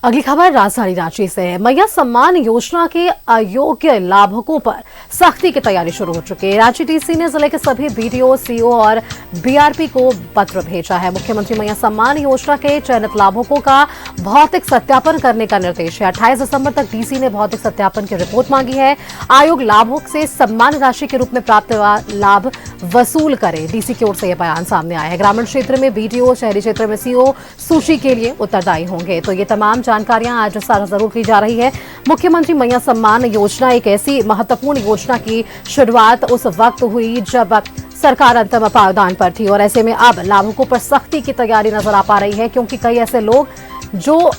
अगली खबर राजधानी रांची से है। मैया सम्मान योजना के अयोग्य लाभुकों पर सख्ती की तैयारी शुरू हो चुकी है। रांची डीसी ने जिले के सभी बीडीओ, सीओ और बीआरपी को पत्र भेजा है। मुख्यमंत्री मैया सम्मान योजना के चयनित लाभुकों का भौतिक सत्यापन करने का निर्देश है। 28 दिसंबर तक डीसी ने भौतिक सत्यापन की रिपोर्ट मांगी है। आयोग लाभुक से सम्मान राशि के रूप में प्राप्त लाभ वसूल करे, डीसी की ओर से यह बयान सामने आया है। ग्रामीण क्षेत्र में बीडीओ, शहरी क्षेत्र में सीओ सूची के लिए उत्तरदायी होंगे। तो ये तमाम जानकारियां आज साझा जरूर की जा रही है। मुख्यमंत्री मैया सम्मान योजना एक ऐसी महत्वपूर्ण योजना की शुरुआत उस वक्त हुई जब सरकार अंतिम पायदान पर थी और ऐसे में अब लाभुकों पर सख्ती की तैयारी नजर आ पा रही है, क्योंकि कई ऐसे लोग जो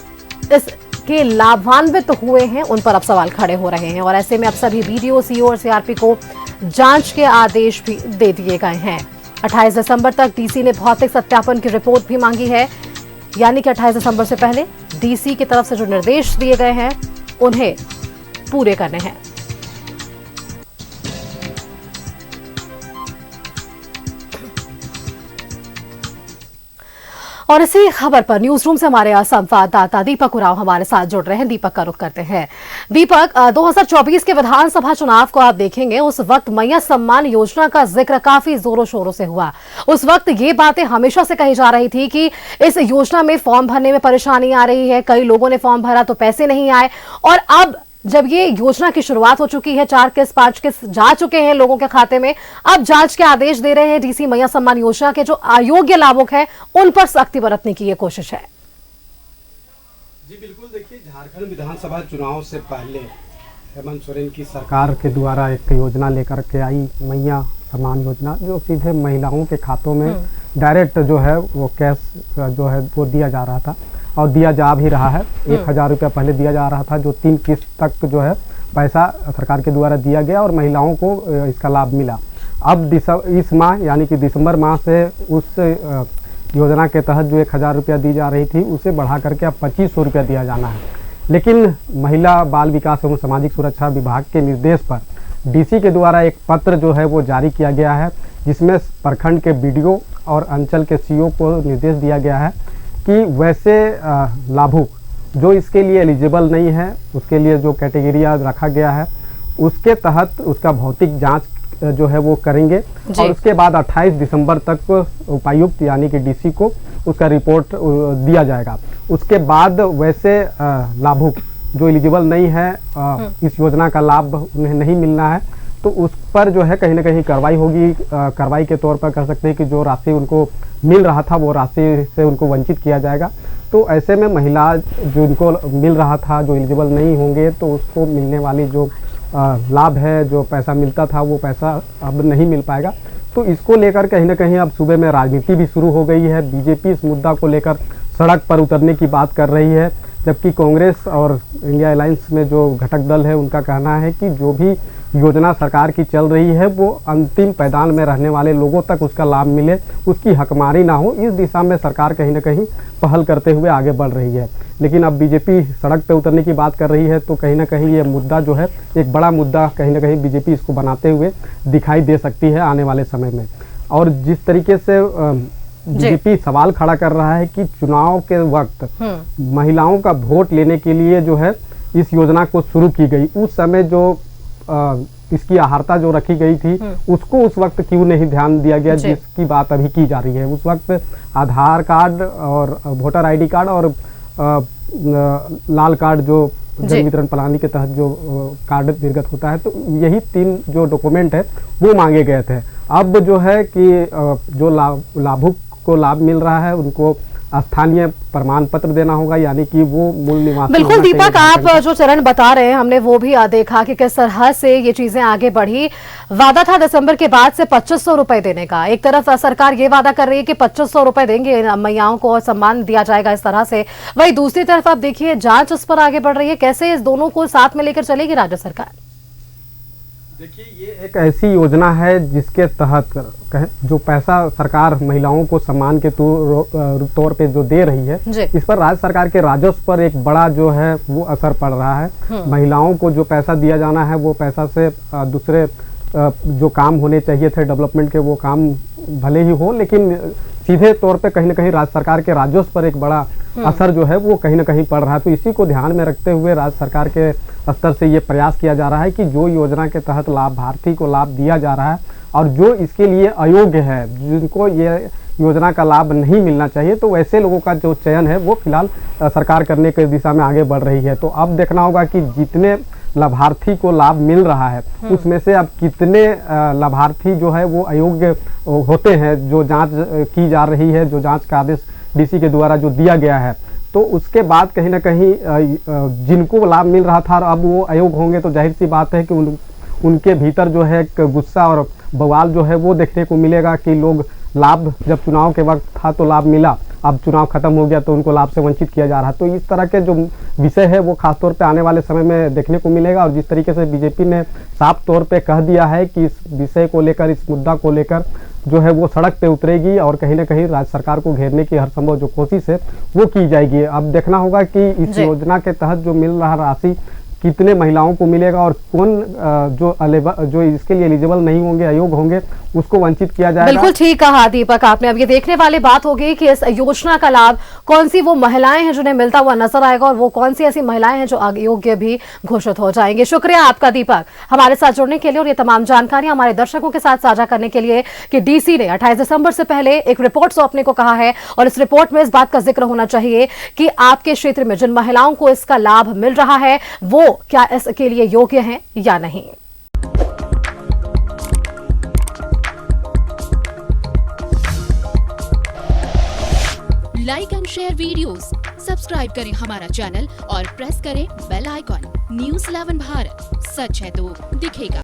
इसके लाभान्वित हुए हैं उन पर अब सवाल खड़े हो रहे हैं और ऐसे में अब सभी बीडीओ, सीओ और सीआरपी को जांच के आदेश भी दे दिए गए हैं। 28 दिसंबर तक डीसी ने भौतिक सत्यापन की रिपोर्ट भी मांगी है, यानी कि 28 दिसंबर से पहले डीसी की तरफ से जो निर्देश दिए गए हैं उन्हें पूरे करने हैं। और इसी खबर पर न्यूज रूम से हमारे संवाददाता दीपक उराव हमारे साथ जुड़ रहे हैं। दीपक का रुख करते हैं। दीपक, 2024 के विधानसभा चुनाव को आप देखेंगे, उस वक्त मैया सम्मान योजना का जिक्र काफी जोरों शोरों से हुआ। उस वक्त ये बातें हमेशा से कही जा रही थी कि इस योजना में फॉर्म भरने में परेशानी आ रही है, कई लोगों ने फॉर्म भरा तो पैसे नहीं आए, और अब जब ये योजना की शुरुआत हो चुकी है, 4 किस्त 5 किस्त जा चुके हैं लोगों के खाते में, अब जांच के आदेश दे रहे हैं डीसी। मैया सम्मान योजना के जो अयोग्य लाभुक हैं उन पर सख्ती बरतने की ये कोशिश है। जी बिल्कुल, देखिए, झारखंड विधानसभा चुनाव से पहले हेमंत सोरेन की सरकार के द्वारा एक योजना लेकर के आई, मैया सम्मान योजना, जो सीधे महिलाओं के खातों में डायरेक्ट जो है वो कैश जो है वो दिया जा रहा था और दिया जा भी रहा है। 1000 रुपया पहले दिया जा रहा था, जो 3 किस्त तक जो है पैसा सरकार के द्वारा दिया गया और महिलाओं को इसका लाभ मिला। अब इस माह यानी कि दिसंबर माह से उस योजना के तहत जो 1000 रुपया दी जा रही थी उसे बढ़ा करके अब 2500 रुपया दिया जाना है। लेकिन महिला बाल विकास एवं सामाजिक सुरक्षा विभाग के निर्देश पर डीसी के द्वारा एक पत्र जो है वो जारी किया गया है, जिसमें प्रखंड के बीडीओ और अंचल के सीओ को निर्देश दिया गया है कि वैसे लाभुक जो इसके लिए एलिजिबल नहीं है, उसके लिए जो कैटेगरिया रखा गया है उसके तहत उसका भौतिक जांच जो है वो करेंगे और उसके बाद 28 दिसंबर तक उपायुक्त यानी कि डीसी को उसका रिपोर्ट दिया जाएगा। उसके बाद वैसे लाभुक जो एलिजिबल नहीं है, इस योजना का लाभ उन्हें नहीं मिलना है, तो उस पर जो है कहीं ना कहीं कार्रवाई होगी। कार्रवाई के तौर पर कह सकते हैं कि जो राशि उनको मिल रहा था वो राशि से उनको वंचित किया जाएगा। तो ऐसे में महिला जो उनको मिल रहा था, जो एलिजिबल नहीं होंगे, तो उसको मिलने वाली जो लाभ है, जो पैसा मिलता था वो पैसा अब नहीं मिल पाएगा। तो इसको लेकर कहीं ना कहीं अब सूबे में राजनीति भी शुरू हो गई है। बीजेपी इस मुद्दा को लेकर सड़क पर उतरने की बात कर रही है, जबकि कांग्रेस और इंडिया अलायंस में जो घटक दल है उनका कहना है कि जो भी योजना सरकार की चल रही है वो अंतिम पायदान में रहने वाले लोगों तक उसका लाभ मिले, उसकी हकमारी ना हो। इस दिशा में सरकार कहीं ना कहीं पहल करते हुए आगे बढ़ रही है। लेकिन अब बीजेपी सड़क पे उतरने की बात कर रही है, तो कहीं ना कहीं ये मुद्दा जो है एक बड़ा मुद्दा कहीं ना कहीं बीजेपी इसको बनाते हुए दिखाई दे सकती है आने वाले समय में। और जिस तरीके से बीजेपी सवाल खड़ा कर रहा है कि चुनाव के वक्त महिलाओं का वोट लेने के लिए जो है इस योजना को शुरू की गई, उस समय जो इसकी आहारता जो रखी गई थी उसको उस वक्त क्यों नहीं ध्यान दिया गया, जिसकी बात अभी की जा रही है। उस वक्त आधार कार्ड और वोटर आईडी कार्ड और लाल कार्ड जो जन वितरण प्रणाली के तहत जो कार्ड निर्गत होता है, तो यही 3 जो डॉक्यूमेंट है वो मांगे गए थे। अब जो है कि जो लाभुक को लाभ मिल रहा है उनको स्थानीय प्रमाण पत्र देना होगा, यानी कि वो मूल निवासी। बिल्कुल दीपक, आप जो चरण बता रहे हैं हमने वो भी देखा कि किस तरह से ये चीजें आगे बढ़ी। वादा था दिसंबर के बाद से 2500 रुपए देने का। एक तरफ सरकार ये वादा कर रही है कि 2500 रुपए देंगे मैयाओं को और सम्मान दिया जाएगा इस तरह से, वही दूसरी तरफ आप देखिए जांच उस पर आगे बढ़ रही है। कैसे इस दोनों को साथ में लेकर चलेगी राज्य सरकार? देखिए, ये एक ऐसी योजना है जिसके तहत जो पैसा सरकार महिलाओं को सम्मान के तौर पे जो दे रही है, इस पर राज्य सरकार के राजस्व पर एक बड़ा जो है वो असर पड़ रहा है। महिलाओं को जो पैसा दिया जाना है वो पैसा से दूसरे जो काम होने चाहिए थे डेवलपमेंट के, वो काम भले ही हो, लेकिन सीधे तौर पे कहीं ना कहीं राज्य सरकार के राजस्व पर एक बड़ा असर जो है वो कहीं ना कहीं पड़ रहा है। तो इसी को ध्यान में रखते हुए राज्य सरकार के स्तर से ये प्रयास किया जा रहा है कि जो योजना के तहत लाभार्थी को लाभ दिया जा रहा है और जो इसके लिए अयोग्य है, जिनको ये योजना का लाभ नहीं मिलना चाहिए, तो वैसे लोगों का जो चयन है वो फिलहाल सरकार करने की दिशा में आगे बढ़ रही है। तो अब देखना होगा कि जितने लाभार्थी को लाभ मिल रहा है उसमें से अब कितने लाभार्थी जो है वो अयोग्य होते हैं, जो जांच की जा रही है, जो जांच का आदेश डीसी के द्वारा जो दिया गया है। तो उसके बाद कहीं ना कहीं जिनको लाभ मिल रहा था अब वो अयोग्य होंगे, तो जाहिर सी बात है कि उनके भीतर जो है गुस्सा और बवाल जो है वो देखने को मिलेगा कि लोग लाभ जब चुनाव के वक्त था तो लाभ मिला, अब चुनाव खत्म हो गया तो उनको लाभ से वंचित किया जा रहा है। तो इस तरह के जो विषय है वो खासतौर पे आने वाले समय में देखने को मिलेगा। और जिस तरीके से बीजेपी ने साफ तौर पे कह दिया है कि इस विषय को लेकर, इस मुद्दा को लेकर जो है वो सड़क पे उतरेगी और कहीं ना कहीं राज्य सरकार को घेरने की हर संभव जो कोशिश है वो की जाएगी। अब देखना होगा कि इस योजना के तहत जो मिल रहा राशि कितने महिलाओं को मिलेगा और कौन जो इसके लिए एलिजिबल नहीं होंगे, अयोग्य होंगे, उसको वंचित किया जाएगा। बिल्कुल ठीक कहा दीपक आपने। अब ये देखने वाली बात होगी कि इस योजना का लाभ कौन सी वो महिलाएं हैं जिन्हें मिलता हुआ नजर आएगा और वो कौन सी ऐसी महिलाएं हैं जो अयोग्य भी घोषित हो जाएंगे। शुक्रिया आपका दीपक हमारे साथ जुड़ने के लिए और ये तमाम जानकारी हमारे दर्शकों के साथ साझा करने के लिए कि डीसी ने 28 दिसंबर से पहले एक रिपोर्ट सौंपने को कहा है और इस रिपोर्ट में इस बात का जिक्र होना चाहिए कि आपके क्षेत्र में जिन महिलाओं को इसका लाभ मिल रहा है वो क्या इसके लिए योग्य हैं या नहीं। Like and share videos, subscribe करें हमारा चैनल और प्रेस करें बेल आइकॉन। न्यूज़ 11 भारत, सच है तो दिखेगा।